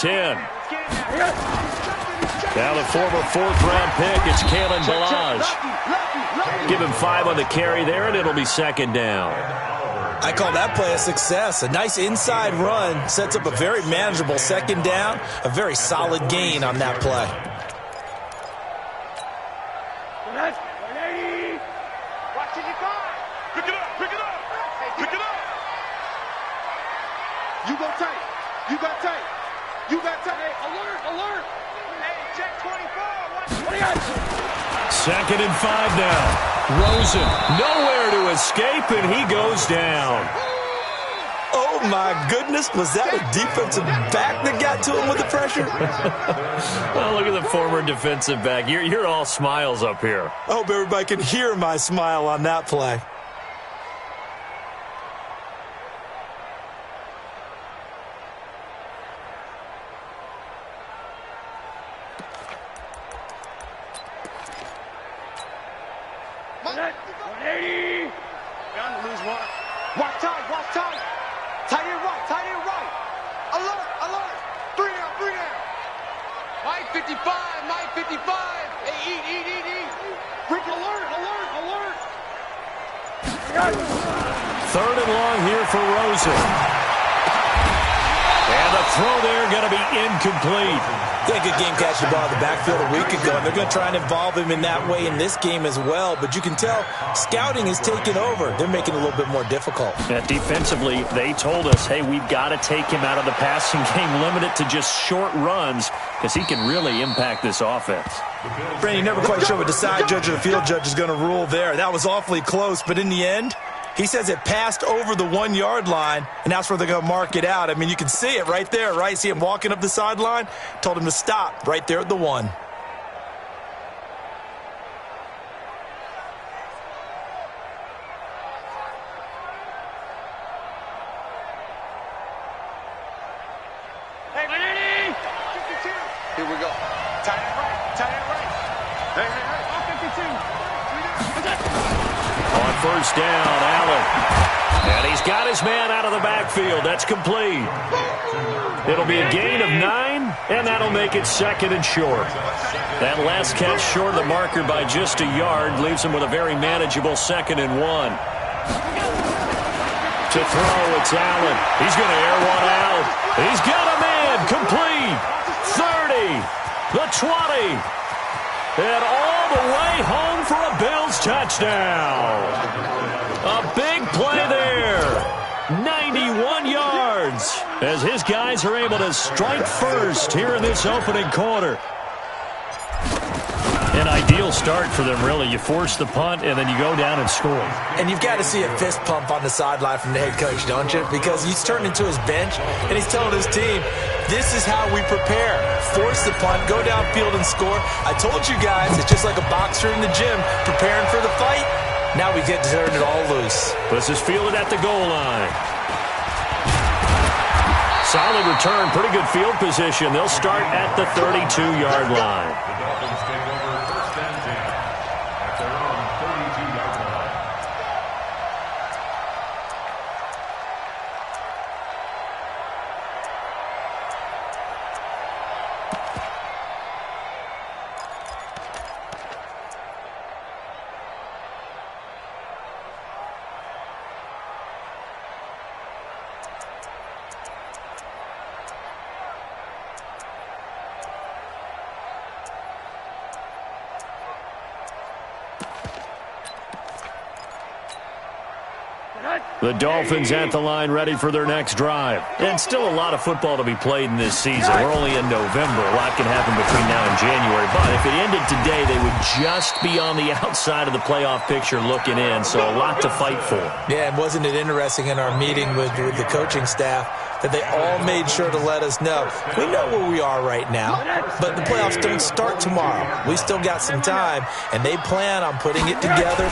10. Now the former fourth-round pick, it's Kalen Balaj. Give him 5 on the carry there, and it'll be second down. I call that play a success. A nice inside run sets up a very manageable second down, a very solid gain on that play. Pick it up, pick it up, pick it up. You go tight. You got tight. You got tight. Hey, alert, alert. Hey, check 24. Second and 5 now. Rosen, nowhere to escape, and he goes down. Oh, my goodness. Was that a defensive back that got to him with the pressure? Well, look at the former defensive back. You're all smiles up here. I hope everybody can hear my smile on that play. Watch tight. Tight end right. Alert, alert. 3 down. Mike 55. Hey, eat. Rick, alert. Third and long here for Rosen. And the throw there going to be incomplete. He had a good game catching the ball in the backfield a week ago, and they're going to try and involve him in that way in this game as well. But you can tell scouting is taking over. They're making it a little bit more difficult. Yeah, defensively, they told us, hey, we've got to take him out of the passing game, limit it to just short runs, because he can really impact this offense. Brandon, you're never quite sure what the side judge or the field judge is going to rule there. That was awfully close, but in the end, he says it passed over the 1-yard line, and that's where they're going to mark it out. I mean, you can see it right there, right? See him walking up the sideline? Told him to stop right there at the 1. Hey, here we go. Tight end right. Hey. On first down, Allen. And he's got his man out of the backfield. That's complete. It'll be a gain of 9, and that'll make it second and short. That last catch short of the marker by just a yard leaves him with a very manageable 2nd and 1. To throw, it's Allen. He's going to air one out. He's got a man. Complete. 30. The 20. And all the way home for a Bills touchdown. A big play there. 91 yards as his guys are able to strike first here in this opening quarter. An ideal start for them, really. You force the punt, and then you go down and score. And you've got to see a fist pump on the sideline from the head coach, don't you? Because he's turned into his bench, and he's telling his team, this is how we prepare. Force the punt, go downfield and score. I told you guys, it's just like a boxer in the gym preparing for the fight. Now we get to turn it all loose. This is fielded at the goal line. Solid return, pretty good field position. They'll start at the 32-yard line. The Dolphins at the line ready for their next drive. And still a lot of football to be played in this season. We're only in November. A lot can happen between now and January. But if it ended today, they would just be on the outside of the playoff picture looking in. So a lot to fight for. Yeah, and wasn't it interesting in our meeting with the coaching staff that they all made sure to let us know. We know where we are right now, but the playoffs don't start tomorrow. We still got some time, and they plan on putting it together,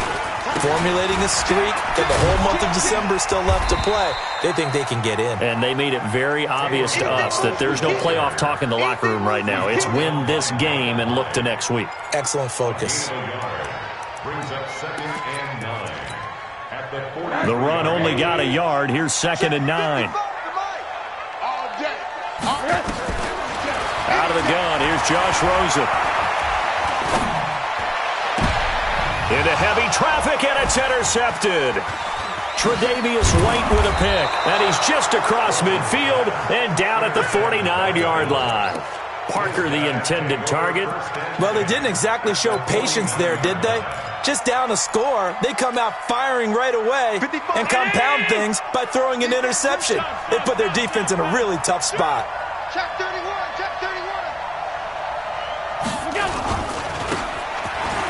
formulating a streak, that the whole month of December is still left to play. They think they can get in. And they made it very obvious to us that there's no playoff talk in the locker room right now. It's win this game and look to next week. Excellent focus. The run only got a yard. Here's 2nd and 9. the gun. Here's Josh Rosen. Into heavy traffic, and it's intercepted. Tre'Davious White with a pick, and he's just across midfield and down at the 49-yard line. Parker, the intended target. Well, they didn't exactly show patience there, did they? Just down a score, they come out firing right away and compound things by throwing an interception. They put their defense in a really tough spot. Check 31, check 31.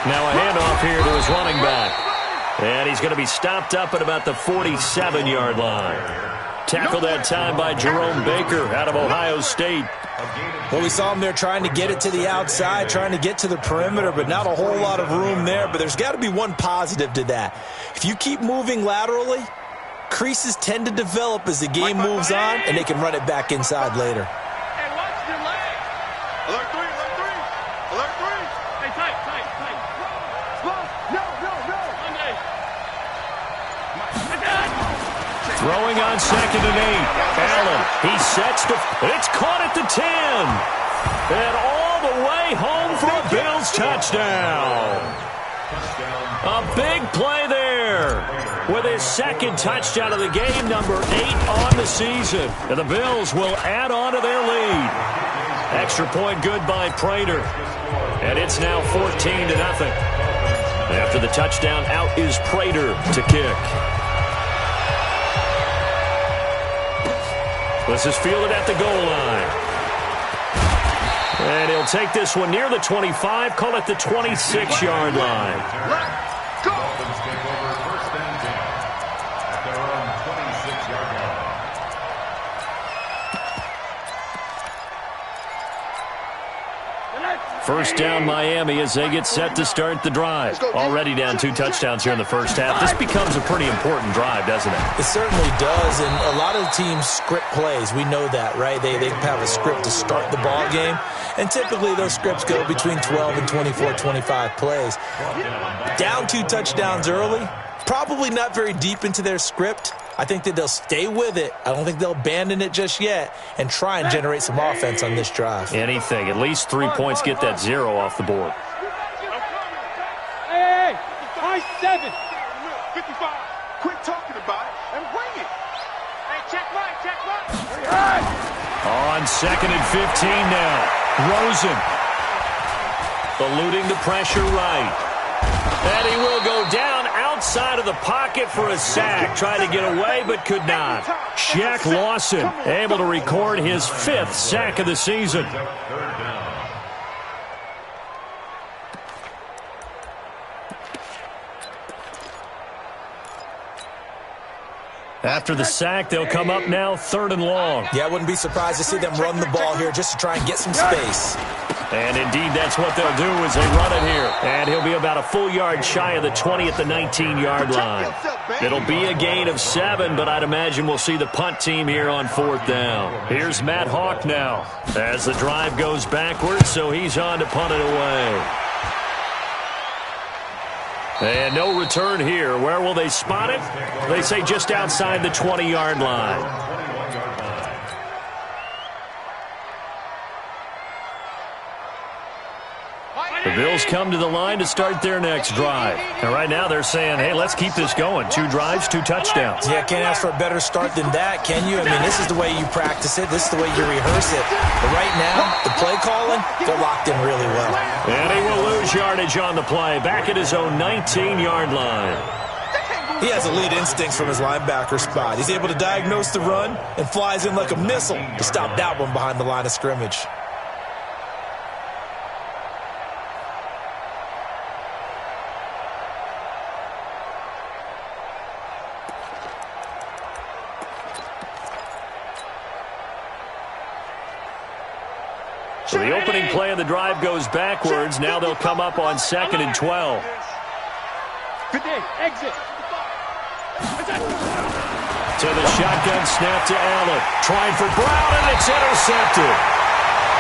Now a handoff here to his running back. And he's going to be stopped up at about the 47-yard line. Tackled that time by Jerome Baker out of Ohio State. Well, we saw him there trying to get it to the outside, trying to get to the perimeter, but not a whole lot of room there. But there's got to be one positive to that. If you keep moving laterally, creases tend to develop as the game moves on, and they can run it back inside later. Hey, watch your leg. Alert 3, alert 3. Alert 3. Hey, tight. No. Monday. Throwing on 2nd and 8. Allen, he sets the... It's caught at the 10. And all the way home for a Bills touchdown. A big play there. With his second touchdown of the game, number 8 on the season. And the Bills will add on to their lead. Extra point good by Prater. And it's now 14-0. After the touchdown, out is Prater to kick. This is fielded at the goal line. And he'll take this one near the 25, call it the 26-yard line. Let's go. First down Miami as they get set to start the drive. Already down 2 touchdowns here in the first half. This becomes a pretty important drive, doesn't it? It certainly does, and a lot of the teams script plays. We know that, right? They have a script to start the ball game, and typically those scripts go between 12 and 24, 25 plays. Down 2 touchdowns early, probably not very deep into their script. I think that they'll stay with it. I don't think they'll abandon it just yet and try and generate some offense on this drive. Anything. At least 3 points, get that 0 off the board. Hey, 7. 55. Quit talking about it and bring it. Hey, check right. On 2nd and 15 now. Rosen. Eluding the pressure right. And he will go down outside of the pocket for a sack. Tried to get away, but could not. Shaq Lawson able to record his 5th sack of the season. After the sack, they'll come up now 3rd and long. Yeah, I wouldn't be surprised to see them run the ball here just to try and get some space. And indeed, that's what they'll do as they run it here. And he'll be about a full yard shy of the 20 at the 19-yard line. It'll be a gain of 7, but I'd imagine we'll see the punt team here on 4th down. Here's Matt Hawk now as the drive goes backwards, so he's on to punt it away. And no return here. Where will they spot it? They say just outside the 20-yard line. The Bills come to the line to start their next drive. And right now they're saying, hey, let's keep this going. 2 drives, 2 touchdowns. Yeah, can't ask for a better start than that, can you? I mean, this is the way you practice it. This is the way you rehearse it. But right now, the play calling, they're locked in really well. And he will lose yardage on the play. Back at his own 19-yard line. He has elite instincts from his linebacker spot. He's able to diagnose the run and flies in like a missile to stop that one behind the line of scrimmage. So the opening play of the drive goes backwards. Now they'll come up on 2nd and 12. Exit. To the shotgun snap to Allen. Trying for Brown, and it's intercepted.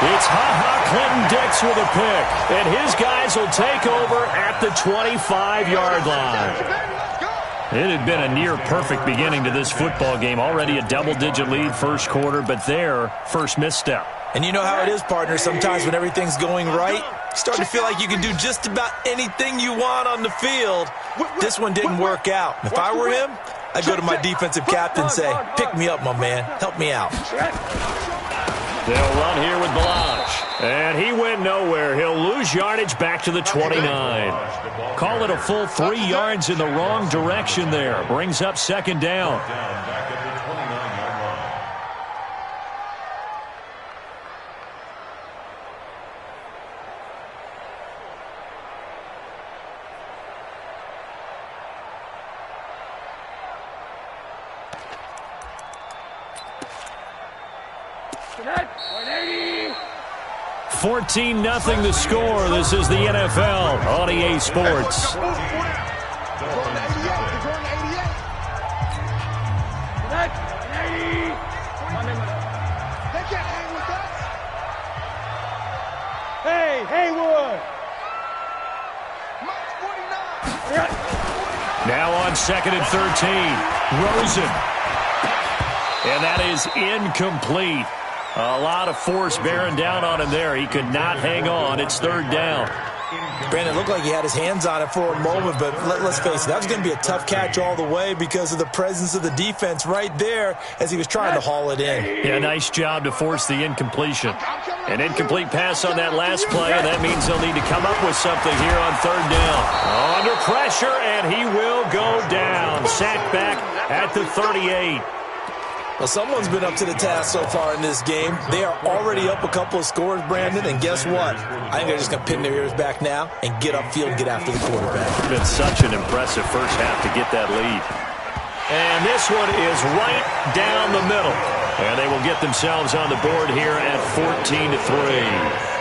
It's Ha-Ha Clinton-Dix with a pick. And his guys will take over at the 25-yard line. It had been a near-perfect beginning to this football game. Already a double-digit lead first quarter, but their first misstep. And you know how it is, partner. Sometimes when everything's going right, you start to feel like you can do just about anything you want on the field. This one didn't work out. If I were him, I'd go to my defensive captain and say, pick me up, my man. Help me out. They'll run here with Balaj. And he went nowhere. He'll lose yardage back to the 29. Call it a full 3 yards in the wrong direction there. Brings up second down. Connect. 14-0 the score. This is the NFL on EA Sports. Hey, Haywood. Now on 2nd and 13. Rosen. And that is incomplete. A lot of force bearing down on him there. He could not hang on. It's 3rd down. Brandon, looked like he had his hands on it for a moment, but let's face it, that was going to be a tough catch all the way because of the presence of the defense right there as he was trying to haul it in. Yeah, nice job to force the incompletion. An incomplete pass on that last play, and that means they'll need to come up with something here on 3rd down. Under pressure, and he will go down. Sacked back at the 38. Well, someone's been up to the task so far in this game. They are already up a couple of scores, Brandon, and guess what? I think they're just going to pin their ears back now and get upfield and get after the quarterback. It's been such an impressive first half to get that lead. And this one is right down the middle. And they will get themselves on the board here at 14-3.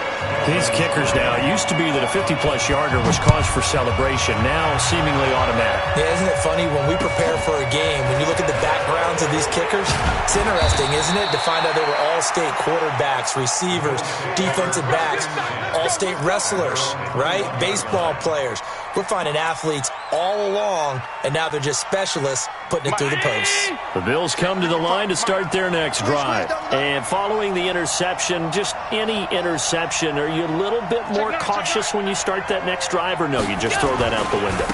These kickers now, it used to be that a 50-plus yarder was cause for celebration, now seemingly automatic. Yeah, isn't it funny? When we prepare for a game, when you look at the backgrounds of these kickers, it's interesting, isn't it, to find out they were all-state quarterbacks, receivers, defensive backs, all-state wrestlers, right? Baseball players. We're finding athletes all along, and now they're just specialists putting it through the posts. The Bills come to the line to start their next drive. And following the interception, just any interception, are you a little bit more cautious when you start that next drive, or no, you just throw that out the window?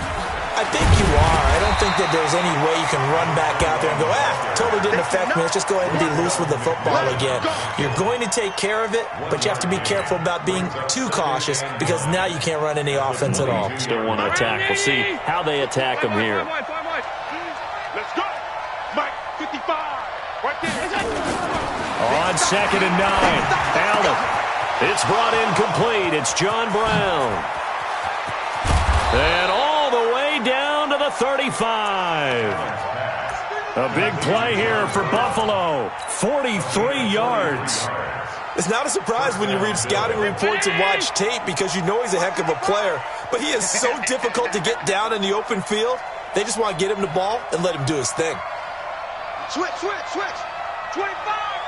I think you are. I don't think that there's any way you can run back out there and go, totally didn't affect me. Let's just go ahead and be loose with the football again. You're going to take care of it, but you have to be careful about being too cautious because now you can't run any offense at all. Still want to attack. We'll see how they attack them here. Let's go. Mike, 55. Right there. On 2nd and 9. Allen. It's brought in complete. It's John Brown. And all the way down to the 35. A big play here for Buffalo. 43 yards. It's not a surprise when you read scouting reports and watch tape because you know he's a heck of a player. But he is so difficult to get down in the open field. They just want to get him the ball and let him do his thing. Switch. 25.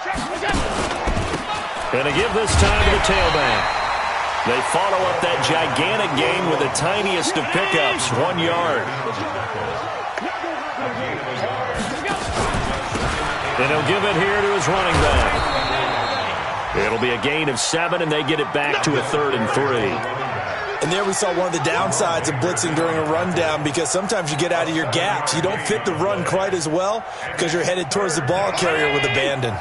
Check. And to give this time to the tailback. They follow up that gigantic gain with the tiniest of pickups, 1 yard. And he'll give it here to his running back. It'll be a gain of 7, and they get it back to a 3rd and 3. And there we saw one of the downsides of blitzing during a rundown because sometimes you get out of your gaps. You don't fit the run quite as well because you're headed towards the ball carrier with abandon.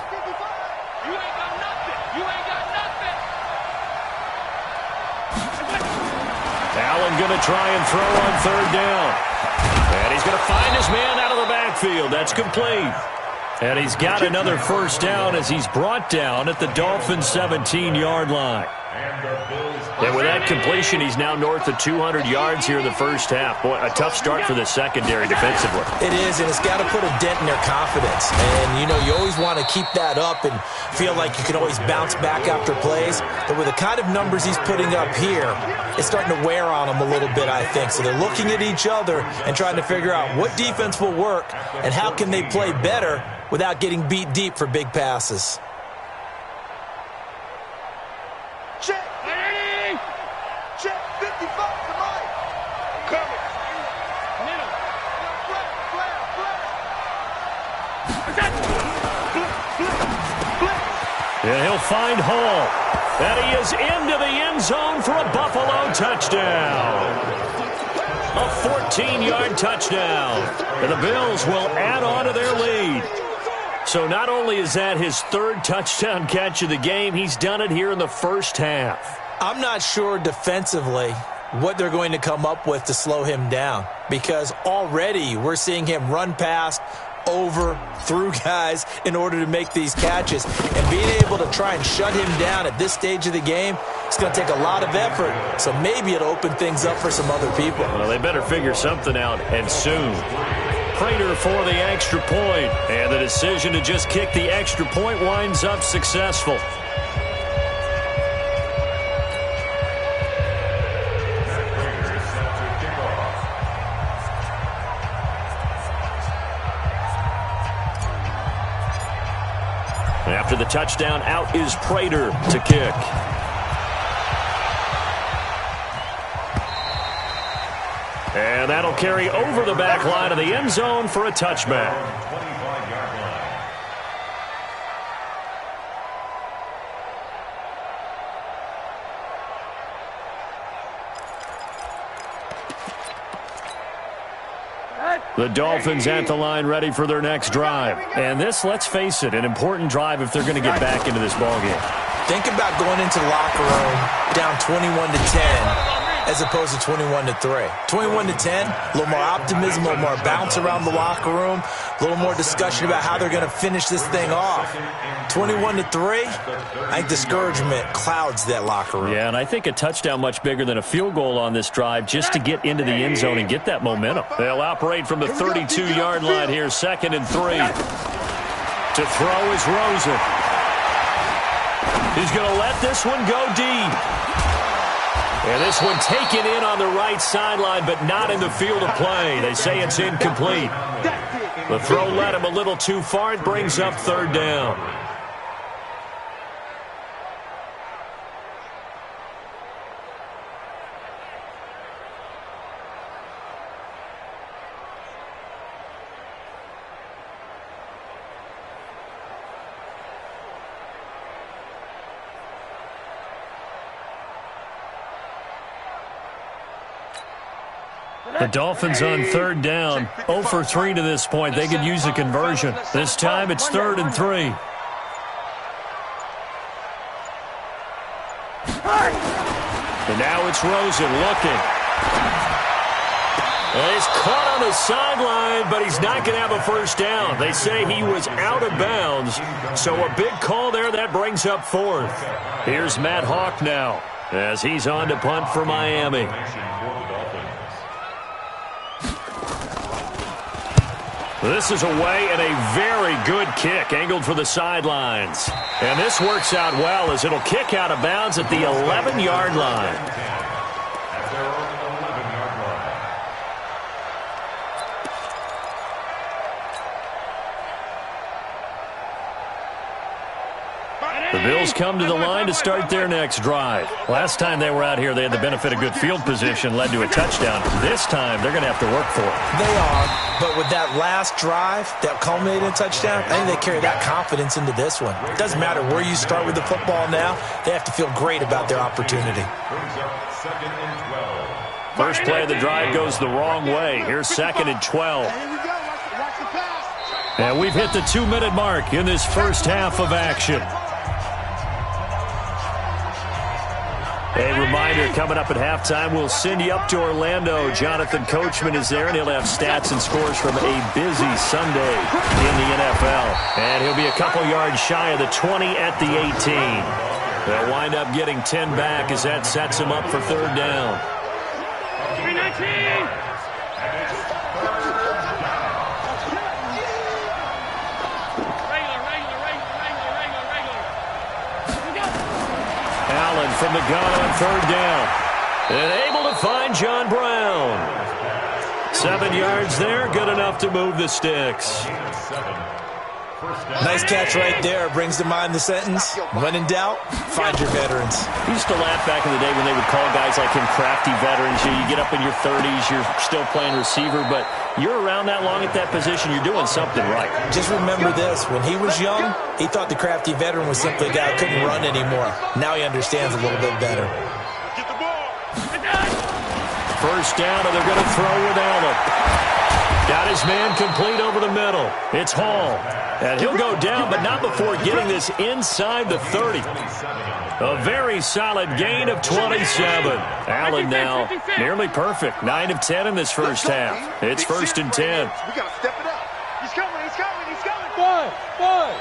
Allen going to try and throw on 3rd down. And he's going to find his man out of the backfield. That's complete. And he's got another first down as he's brought down at the Dolphins' 17-yard line. And with that completion, he's now north of 200 yards here in the first half. Boy, a tough start for the secondary defensively. It is, and it's got to put a dent in their confidence. And, you know, you always want to keep that up and feel like you can always bounce back after plays. But with the kind of numbers he's putting up here, it's starting to wear on them a little bit, I think. So they're looking at each other and trying to figure out what defense will work and how can they play better without getting beat deep for big passes. Check. 55 to Mike. Coming. Middle. Flare. And he'll find Hall. And he is into the end zone for a Buffalo touchdown. A 14-yard touchdown. And the Bills will add on to their lead. So not only is that his third touchdown catch of the game, he's done it here in the first half. I'm not sure defensively what they're going to come up with to slow him down, because already we're seeing him run past, over, through guys in order to make these catches. And being able to try and shut him down at this stage of the game, it's going to take a lot of effort. So maybe it'll open things up for some other people. Well, they better figure something out, and soon. Prater for the extra point, and the decision to just kick the extra point winds up successful. After the touchdown, out is Prater to kick. And that'll carry over the back line of the end zone for a touchback. The Dolphins at the line ready for their next drive. And this, let's face it, an important drive if they're going to get back into this ballgame. Think about going into the locker room down 21-10 as opposed to 21-3. 21-10, a little more optimism, a little more bounce around the locker room, a little more discussion about how they're going to finish this thing off. 21-3, I think discouragement clouds that locker room. Yeah, and I think a touchdown much bigger than a field goal on this drive just to get into the end zone and get that momentum. They'll operate from the 32-yard line here, 2nd and 3. To throw is Rosen. He's going to let this one go deep. And this one taken in on the right sideline, but not in the field of play. They say it's incomplete. The throw led him a little too far. It brings up 3rd down. The Dolphins on 3rd down, 0 for 3 to this point. They could use a conversion. This time it's 3rd and 3. And now it's Rosen looking. And he's caught on the sideline, but he's not going to have a first down. They say he was out of bounds, so a big call there. That brings up 4th. Here's Matt Hawk now as he's on to punt for Miami. This is away and a very good kick, angled for the sidelines. And this works out well as it'll kick out of bounds at the 11-yard line. The Bills come to the line to start their next drive. Last time they were out here, they had the benefit of good field position, led to a touchdown. This time, they're going to have to work for it. They are, but with that last drive that culminated in a touchdown, I think they carry that confidence into this one. It doesn't matter where you start with the football now. They have to feel great about their opportunity. First play of the drive goes the wrong way. Here's 2nd and 12. And we've hit the 2-minute mark in this first half of action. A reminder, coming up at halftime, we'll send you up to Orlando. Jonathan Coachman is there, and he'll have stats and scores from a busy Sunday in the NFL. And he'll be a couple yards shy of the 20 at the 18. They'll wind up getting 10 back as that sets him up for 3rd down. 319! Allen from the gun on 3rd down. And able to find John Brown. 7 yards there, good enough to move the sticks. Nice catch right there. Brings to mind the sentence, when in doubt, find your veterans. We used to laugh back in the day when they would call guys like him crafty veterans. You get up in your 30s, you're still playing receiver, but you're around that long at that position, you're doing something right. Just remember this. When he was young, he thought the crafty veteran was simply a guy who couldn't run anymore. Now he understands a little bit better. First down, and they're going to throw without him. Got his man complete over the middle. It's Hall. And he'll go down, but not before getting this inside the 30. A very solid gain of 27. Allen now nearly perfect. 9 of 10 in this first half. It's 1st and 10. We got to step it up. He's coming, he's coming, he's coming. One.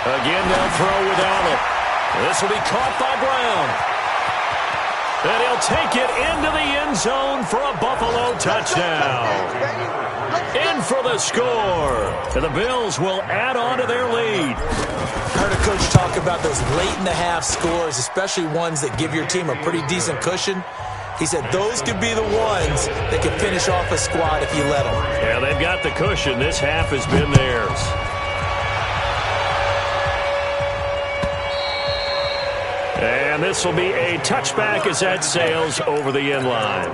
Again, they'll throw with Allen. This will be caught by Brown. And he'll take it into the end zone for a Buffalo touchdown. In for the score. And the Bills will add on to their lead. I heard a coach talk about those late-in-the-half scores, especially ones that give your team a pretty decent cushion. He said those could be the ones that could finish off a squad if you let them. Yeah, they've got the cushion. This half has been theirs. And this will be a touchback as that sails over the end line.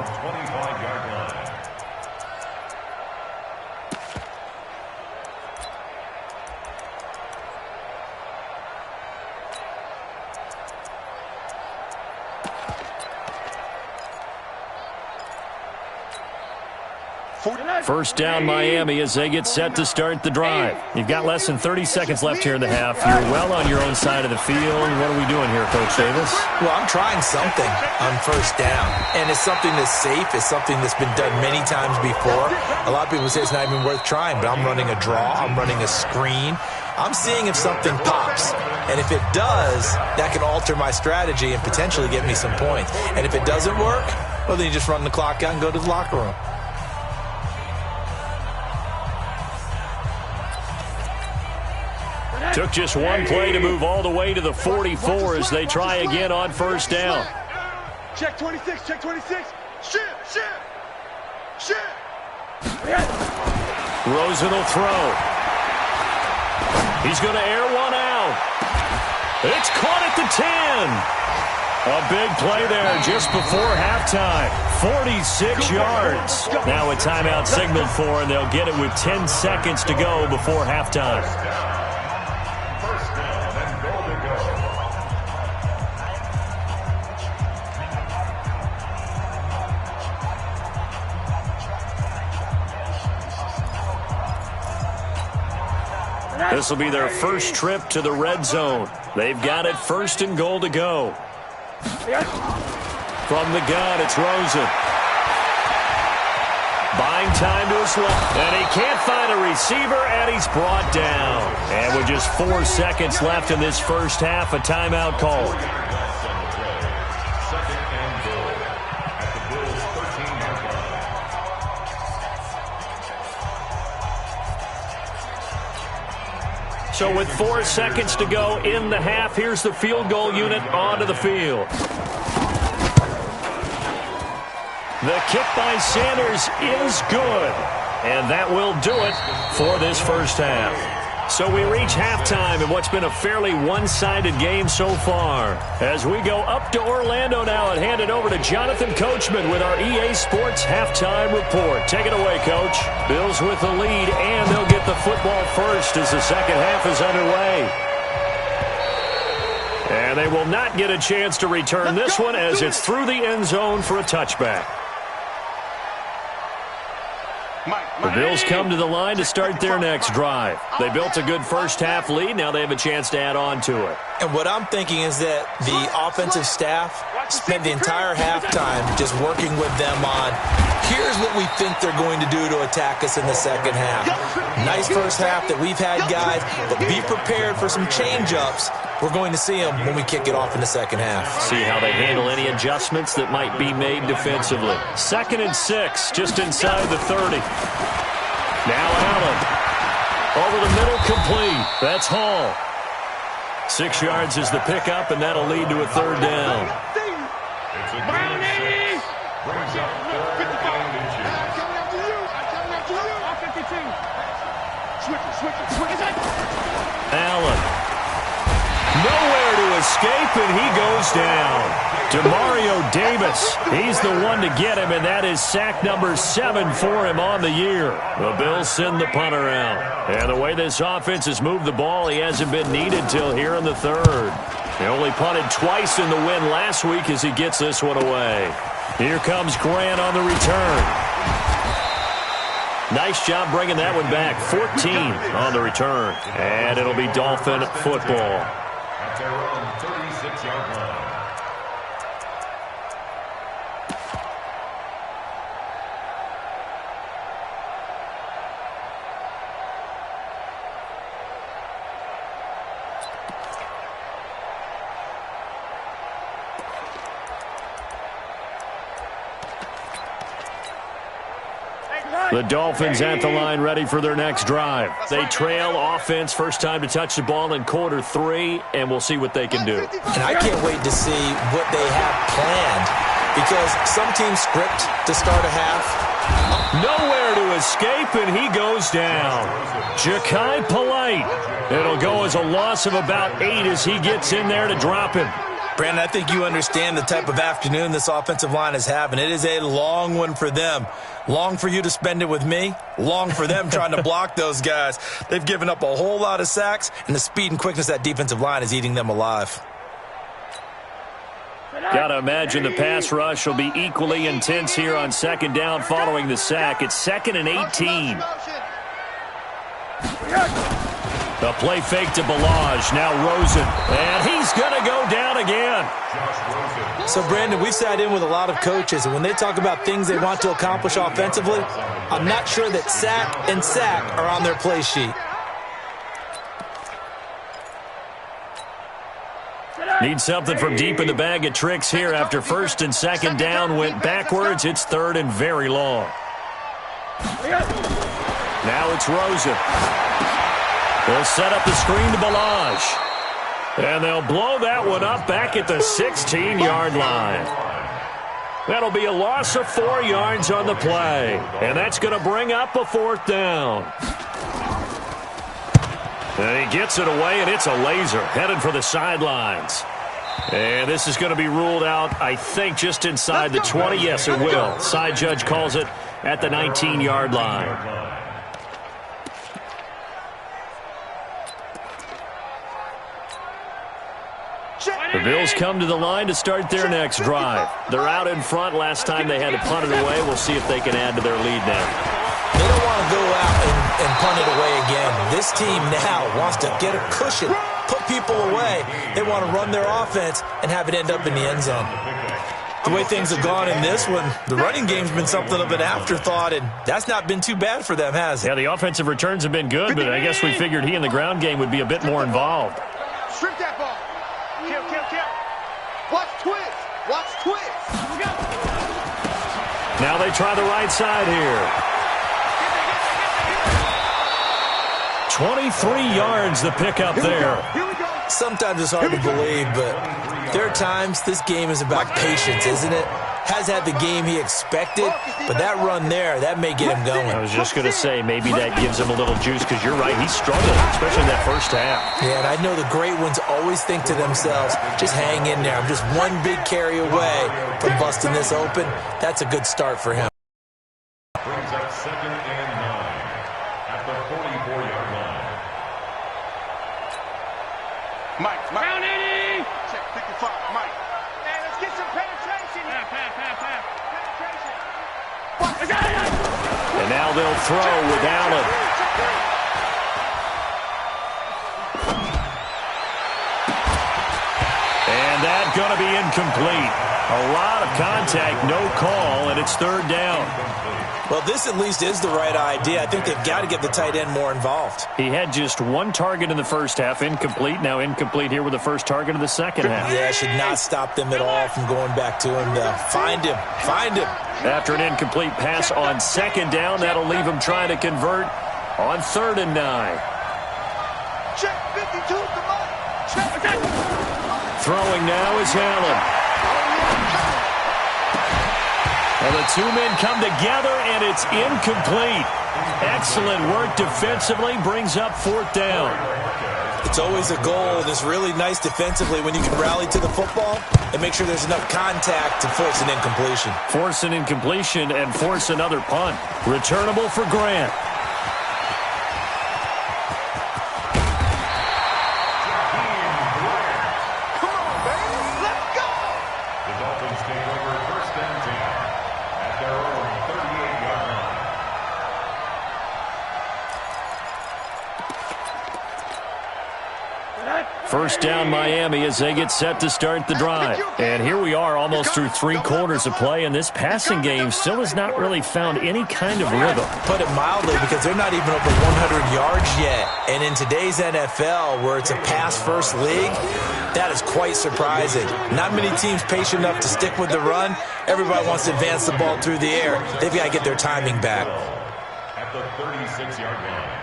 First down, Miami, as they get set to start the drive. You've got less than 30 seconds left here in the half. You're well on your own side of the field. What are we doing here, Coach Davis? Well, I'm trying something on first down, and it's something that's safe. It's something that's been done many times before. A lot of people say it's not even worth trying, but I'm running a draw. I'm running a screen. I'm seeing if something pops, and if it does, that can alter my strategy and potentially get me some points. And if it doesn't work, well, then you just run the clock out and go to the locker room. Took just one play to move all the way to the 44 as they try again on first down. Check 26, check 26. Shit. Rosen will throw. He's going to air one out. It's caught at the 10. A big play there just before halftime. 46 yards. Now a timeout signaled for, and they'll get it with 10 seconds to go before halftime. This will be their first trip to the red zone. They've got it 1st and goal to go. From the gun, it's Rosen. Buying time to his left. And he can't find a receiver, and he's brought down. And with just 4 seconds left in this first half, a timeout called. So with 4 seconds to go in the half, here's the field goal unit onto the field. The kick by Sanders is good. And that will do it for this first half. So we reach halftime in what's been a fairly one-sided game so far. As we go up to Orlando now and hand it over to Jonathan Coachman with our EA Sports Halftime Report. Take it away, Coach. Bills with the lead, and they'll get the football first as the second half is underway. And they will not get a chance to return this one as it's through the end zone for a touchback. The Bills come to the line to start their next drive. They built a good first-half lead. Now they have a chance to add on to it. And what I'm thinking is that the offensive staff spent the entire halftime just working with them on, here's what we think they're going to do to attack us in the second half. Nice first half that we've had, guys, but be prepared for some change-ups. We're going to see them when we kick it off in the second half. See how they handle any adjustments that might be made defensively. 2nd and 6, just inside the 30. Now Allen. Over the middle, complete. That's Hall. 6 yards is the pickup, and that'll lead to a third down. Allen. Nowhere to escape, and he goes down. Demario Davis, he's the one to get him, and that is sack number 7 for him on the year. The Bills send the punter out. And the way this offense has moved the ball, he hasn't been needed till here in the third. He only punted twice in the win last week as he gets this one away. Here comes Grant on the return. Nice job bringing that one back. 14 on the return. And it'll be Dolphin football. At their own 36-yard line. The Dolphins at the line ready for their next drive. They trail offense, first time to touch the ball in quarter 3, and we'll see what they can do. And I can't wait to see what they have planned, because some teams script to start a half. Nowhere to escape, and he goes down. Ja'Kai Polite. It'll go as a loss of about 8 as he gets in there to drop him. Brandon, I think you understand the type of afternoon this offensive line is having. It is a long one for them. Long for you to spend it with me. Long for them trying to block those guys. They've given up a whole lot of sacks, and the speed and quickness of that defensive line is eating them alive. Got to imagine the pass rush will be equally intense here on second down following the sack. It's 2nd and 18. The play fake to Ballage. Now Rosen. And he's going to go down again. So, Brandon, we've sat in with a lot of coaches, and when they talk about things they want to accomplish offensively, I'm not sure that sack and sack are on their play sheet. Need something from deep in the bag of tricks here after first and second down went backwards. It's 3rd and very long. Now it's Rosen. They'll set up the screen to Ballage. And they'll blow that one up back at the 16-yard line. That'll be a loss of 4 yards on the play. And that's going to bring up a 4th down. And he gets it away, and it's a laser headed for the sidelines. And this is going to be ruled out, I think, just inside the 20. Yes, it will. Side judge calls it at the 19-yard line. The Bills come to the line to start their next drive. They're out in front. Last time they had to punt it away. We'll see if they can add to their lead now. They don't want to go out and punt it away again. This team now wants to get a cushion, put people away. They want to run their offense and have it end up in the end zone. The way things have gone in this one, the running game's been something of an afterthought, and that's not been too bad for them, has it? Yeah, the offensive returns have been good, but I guess we figured he in the ground game would be a bit more involved. Strip that ball. Kill. Watch twist. Now they try the right side here. 23 yards the pickup there. Sometimes it's hard to believe, but there are times this game is about patience, isn't it? Has had the game he expected, but that run there, that may get him going. I was just going to say, maybe that gives him a little juice, because you're right, he's struggled, especially in that first half. Yeah, and I know the great ones always think to themselves, just hang in there. I'm just one big carry away from busting this open. That's a good start for him. Brings up 2nd and 9 at the 44-yard line. Mike. Round 80. Check 55. Mike. Hey, let's get some penetration. Pass. Penetration. And now they'll throw with Allen. And that's going to be incomplete. A lot of contact, no call, and it's 3rd down. Well, this at least is the right idea. I think they've got to get the tight end more involved. He had just 1 target in the first half, incomplete. Now incomplete here with the first target of the second half. Yeah, should not stop them at all from going back to him. Find him. After an incomplete pass on 2nd down, that'll leave him trying to convert on 3rd and 9. Check 52 to Mike. Check. Throwing now is Allen. Well, the two men come together, and it's incomplete. Excellent work defensively, brings up fourth down. It's always a goal, and it's really nice defensively when you can rally to the football and make sure there's enough contact to force an incompletion. Force an incompletion and force another punt. Returnable for Grant. First down Miami as they get set to start the drive. And here we are almost through 3 quarters of play, and this passing game still has not really found any kind of rhythm. Put it mildly, because they're not even over 100 yards yet. And in today's NFL, where it's a pass-first league, that is quite surprising. Not many teams patient enough to stick with the run. Everybody wants to advance the ball through the air. They've got to get their timing back. At the 36-yard line.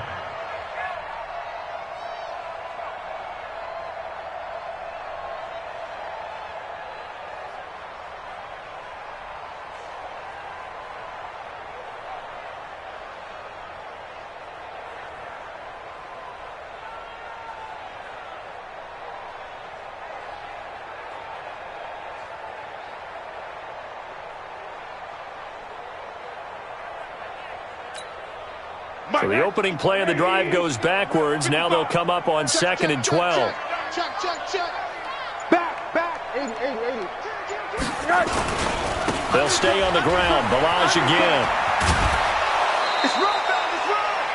So the opening play of the drive goes backwards. Now they'll come up on 2nd and 12. Check. Back. 80. They'll stay on the ground. Balaj again. It's run.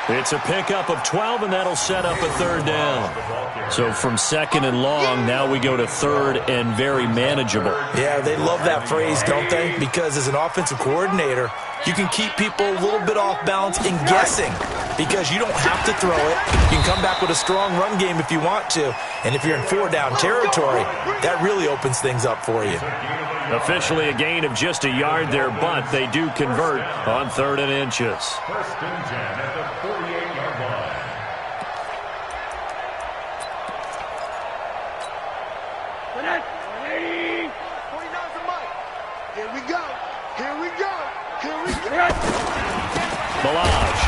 It's a pickup of 12, and that'll set up a third down. So from 2nd and long, now we go to 3rd and very manageable. Yeah, they love that phrase, don't they? Because as an offensive coordinator, you can keep people a little bit off balance and guessing, because you don't have to throw it. You can come back with a strong run game if you want to. And if you're in 4-down territory, that really opens things up for you. Officially a gain of just a yard there, but they do convert on 3rd and inches. 1st and 10 at the 48-yard line. Balaj.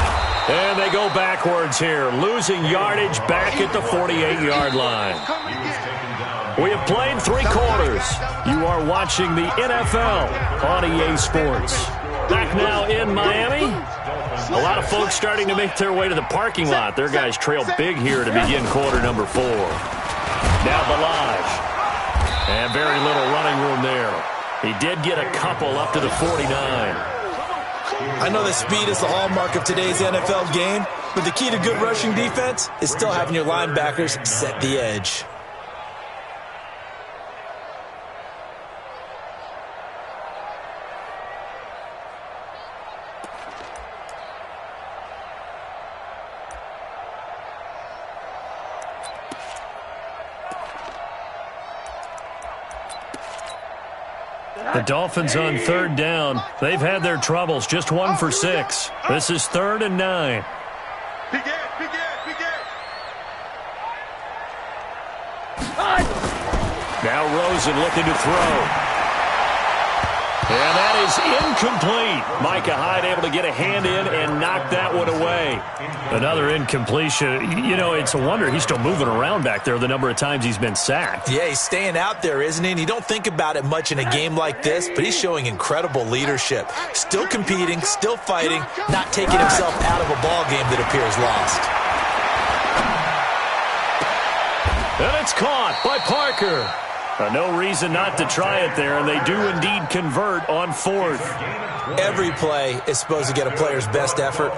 And they go backwards here, losing yardage back at the 48-yard line. We have played 3 quarters. You are watching the NFL on EA Sports. Back now in Miami. A lot of folks starting to make their way to the parking lot. Their guys trail big here to begin quarter number 4. Now Balaj. And very little running room there. He did get a couple up to the 49. I know that speed is the hallmark of today's NFL game, but the key to good rushing defense is still having your linebackers set the edge. The Dolphins on 3rd down. They've had their troubles. Just 1 for 6. This is 3rd and 9. Begin. Now Rosen looking to throw. And that is incomplete. Micah Hyde able to get a hand in and knock that one away. Another incompletion. You know, it's a wonder he's still moving around back there the number of times he's been sacked. Yeah, he's staying out there, isn't he? And you don't think about it much in a game like this, but he's showing incredible leadership. Still competing, still fighting, not taking himself out of a ball game that appears lost. And it's caught by Parker. No reason not to try it there, and they do indeed convert on 4th. Every play is supposed to get a player's best effort,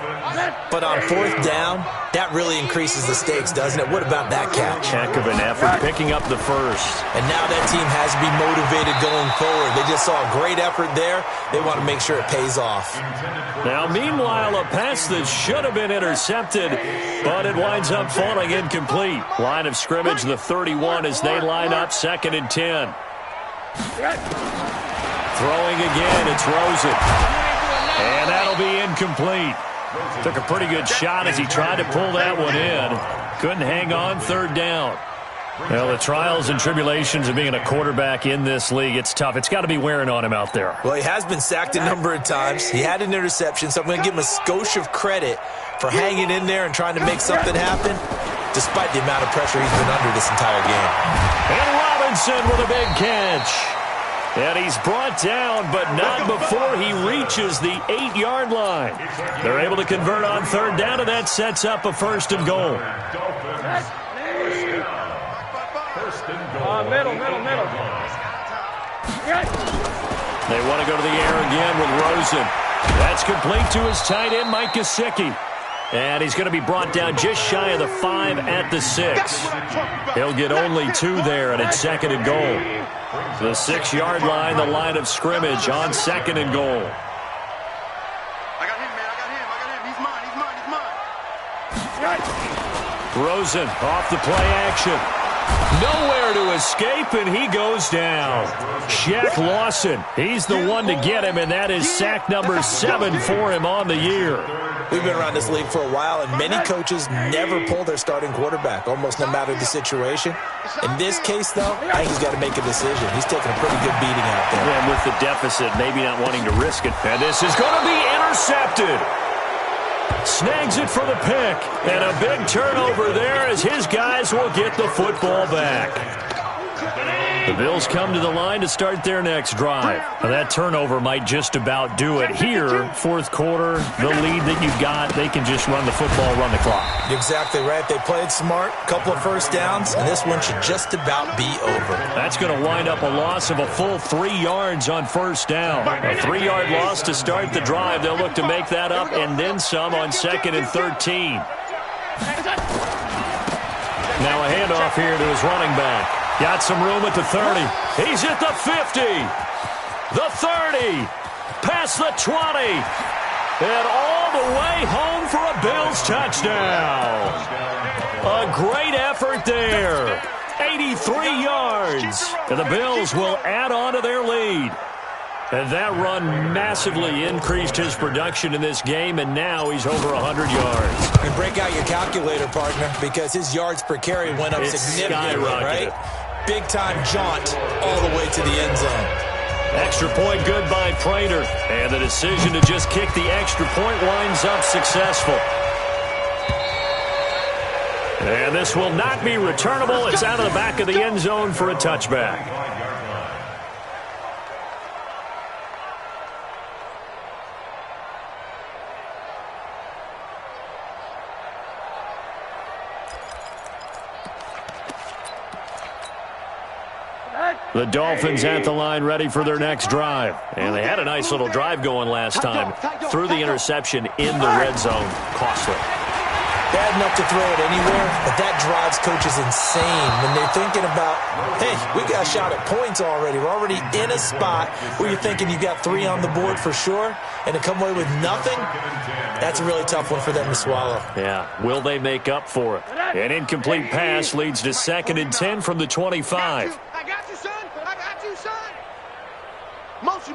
but on 4th down, that really increases the stakes, doesn't it? What about that catch? Heck of an effort, picking up the first. And now that team has to be motivated going forward. They just saw a great effort there. They want to make sure it pays off. Now, meanwhile, a pass that should have been intercepted, but it winds up falling incomplete. Line of scrimmage, the 31 as they line up 2nd and 10. Throwing again, it's Rosen. And that'll be incomplete. Took a pretty good shot as he tried to pull that one in. Couldn't hang on 3rd down. Well, the trials and tribulations of being a quarterback in this league, it's tough. It's got to be wearing on him out there. Well, he has been sacked a number of times. He had an interception, so I'm going to give him a skosh of credit for hanging in there and trying to make something happen, despite the amount of pressure he's been under this entire game. And Robinson with a big catch. And he's brought down, but not before he reaches the 8-yard line. They're able to convert on third down, and that sets up a first and goal. Middle. They want to go to the air again with Rosen. That's complete to his tight end, Mike Gesicki. And he's going to be brought down just shy of the 5 at the 6. He'll get only 2 there, and it's second and goal. The 6-yard line, the line of scrimmage on second and goal. I got him, man. He's mine. Rosen off the play action. Nowhere to escape, and he goes down. Shaq Lawson, he's the one to get him, and that is sack number 7 for him on the year. We've been around this league for a while, and many coaches never pull their starting quarterback, almost no matter the situation. In this case, though, I think he's got to make a decision. He's taking a pretty good beating out there. And with the deficit, maybe not wanting to risk it. And this is going to be intercepted. Snags it for the pick. And a big turnover there as his guys will get the football back. The Bills come to the line to start their next drive. Now, that turnover might just about do it here. Fourth quarter, the lead that you've got, they can just run the football, run the clock. Exactly right. They played smart, couple of first downs, and this one should just about be over. That's going to wind up a loss of a full 3 yards on first down. A 3-yard loss to start the drive. They'll look to make that up and then some on second and 13. Now a handoff here to his running back. Got some room at the 30. He's at the 50. The 30. Past the 20. And all the way home for a Bills touchdown. A great effort there. 83 yards. And the Bills will add on to their lead. And that run massively increased his production in this game, and now he's over 100 yards. And break out your calculator, partner, because his yards per carry went up significantly, right? Big-time jaunt all the way to the end zone. Extra point good by Prater. And the decision to just kick the extra point winds up successful. And this will not be returnable. It's out of the back of the end zone for a touchback. The Dolphins at the line ready for their next drive. And they had a nice little drive going last time. Threw the interception in the red zone. Costly. Bad enough to throw it anywhere, but that drives coaches insane when they're thinking about, hey, we got a shot at points already. We're already in a spot where you're thinking you got 3 on the board for sure, and to come away with nothing, that's a really tough one for them to swallow. Yeah, will they make up for it? An incomplete pass leads to second and 10 from the 25. I got you, son. I got you, son. Motion.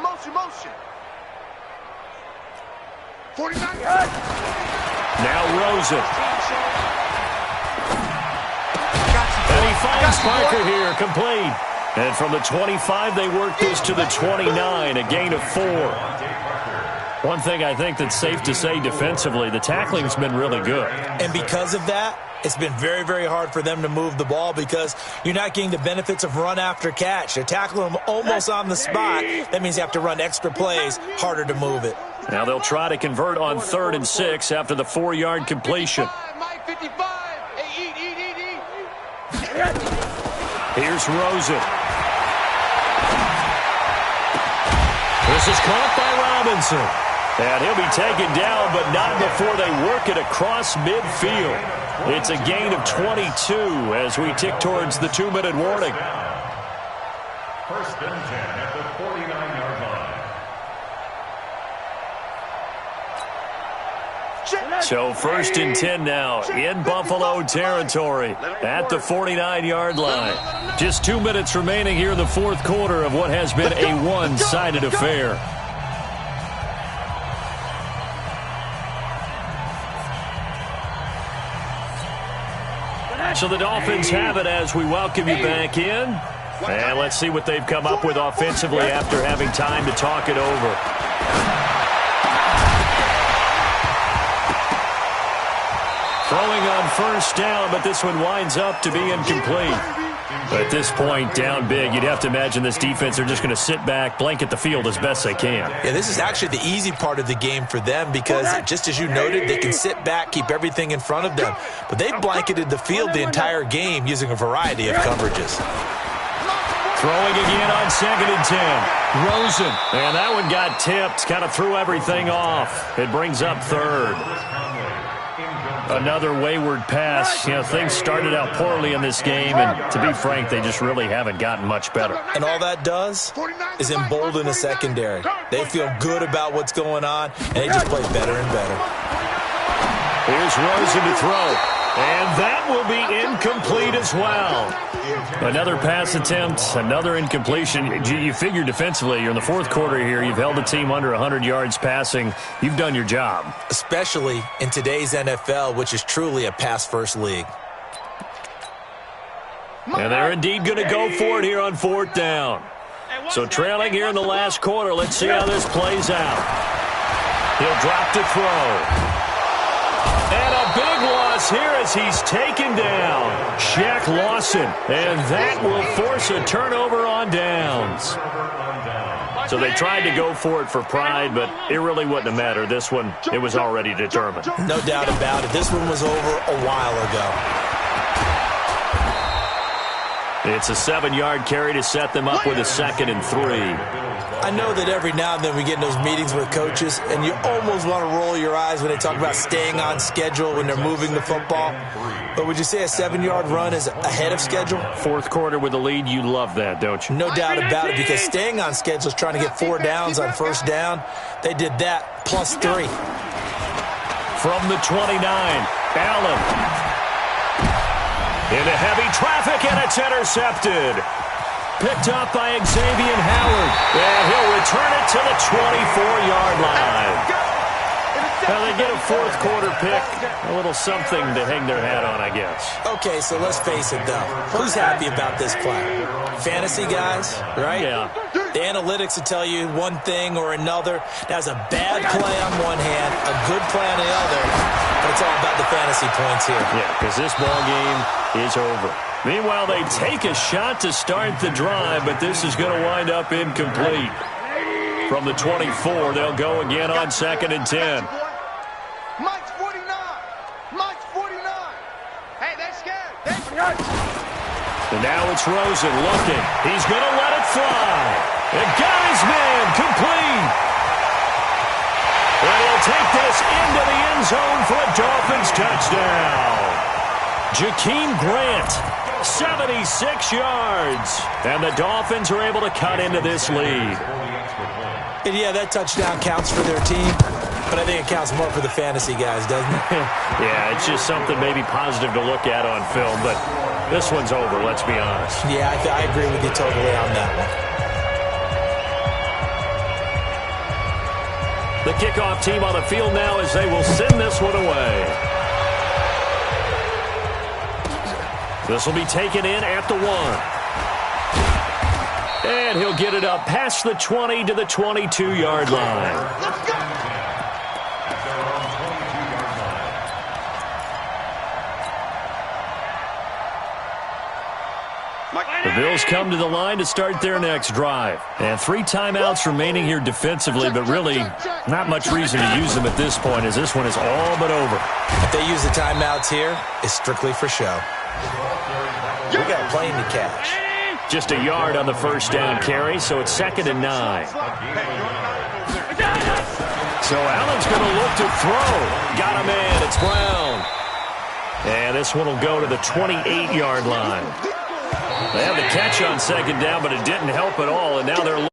49. Now Rosen. And he finds Parker here, complete. And from the 25, they work this to the 29, a gain of 4. One thing I think that's safe to say defensively, the tackling's been really good. And because of that, it's been very, very hard for them to move the ball because you're not getting the benefits of run after catch. They're tackling them almost on the spot. That means you have to run extra plays, harder to move it. Now they'll try to convert on 3rd and 6 after the 4-yard completion. Mike 55. Hey, eat. Here's Rosen. This is caught by Robinson. And he'll be taken down, but not before they work it across midfield. It's a gain of 22 as we tick towards the 2-minute warning. First and 10 at the 49-yard line. So 1st and 10 now in Buffalo territory at the 49-yard line. Just 2 minutes remaining here in the fourth quarter of what has been a one-sided affair. So the Dolphins have it as we welcome you back in. And let's see what they've come up with offensively after having time to talk it over. Throwing on first down, but this one winds up to be incomplete. But at this point, down big, you'd have to imagine this defense are just going to sit back, blanket the field as best they can. Yeah, this is actually the easy part of the game for them because, just as you noted, they can sit back, keep everything in front of them. But they've blanketed the field the entire game using a variety of coverages. Throwing again on 2nd and 10. Rosen. And that one got tipped, kind of threw everything off. It brings up 3rd. Another wayward pass. You know, things started out poorly in this game, and to be frank, they just really haven't gotten much better. And all that does is embolden the secondary. They feel good about what's going on, and they just play better and better. Here's Rosen to throw. And that will be incomplete as well. Another pass attempt, another incompletion. You figure defensively, you're in the 4th quarter here. You've held a team under 100 yards passing. You've done your job. Especially in today's NFL, which is truly a pass-first league. And they're indeed going to go for it here on 4th down. So trailing here in the last quarter, let's see how this plays out. He'll drop to throw. And a big loss here as he's taken down. Shaq Lawson. And that will force a turnover on downs. So they tried to go for it for pride, but it really wouldn't have mattered. This one, it was already determined. No doubt about it. This one was over a while ago. It's a 7-yard carry to set them up with a 2nd and 3. I know that every now and then we get in those meetings with coaches, and you almost want to roll your eyes when they talk about staying on schedule when they're moving the football. But would you say a 7-yard run is ahead of schedule? 4th quarter with the lead, you love that, don't you? No doubt about it, because staying on schedule is trying to get 4 downs on first down. They did that, plus 3. From the 29, Allen. Into heavy traffic, and it's intercepted. Picked up by Xavier Howard. And he'll return it to the 24-yard line. Now they get a 4th quarter pick. A little something to hang their hat on, I guess. Okay, so let's face it, though. Who's happy about this play? Fantasy guys, right? Yeah. The analytics will tell you one thing or another. That's a bad play on one hand, a good play on the other. But it's all about the fantasy points here. Yeah, because this ball game is over. Meanwhile, they take a shot to start the drive, but this is going to wind up incomplete. From the 24, they'll go again on 2nd and 10. Mike's 49. Mike's 49. Hey, they're scared. And now it's Rosen looking. He's going to let it fly. And got his man complete. And he'll take this into the end zone for a Dolphins touchdown. Jakeem Grant, 76 yards. And the Dolphins are able to cut into this lead. And yeah, that touchdown counts for their team, but I think it counts more for the fantasy guys, doesn't it? Yeah, it's just something maybe positive to look at on film, but this one's over, let's be honest. Yeah, I agree with you totally on that one. The kickoff team on the field now as they will send this one away. This will be taken in at the 1. And he'll get it up past the 20 to the 22-yard line. Let's go. The Bills come to the line to start their next drive. And 3 timeouts remaining here defensively, but really not much reason to use them at this point as this one is all but over. If they use the timeouts here, it's strictly for show. We got a plane to catch. Just a yard on the first down carry, so it's 2nd and 9. So Allen's going to look to throw. Got a man. It's Brown. And this one will go to the 28-yard line. They have the catch on 2nd down, but it didn't help at all, and now they're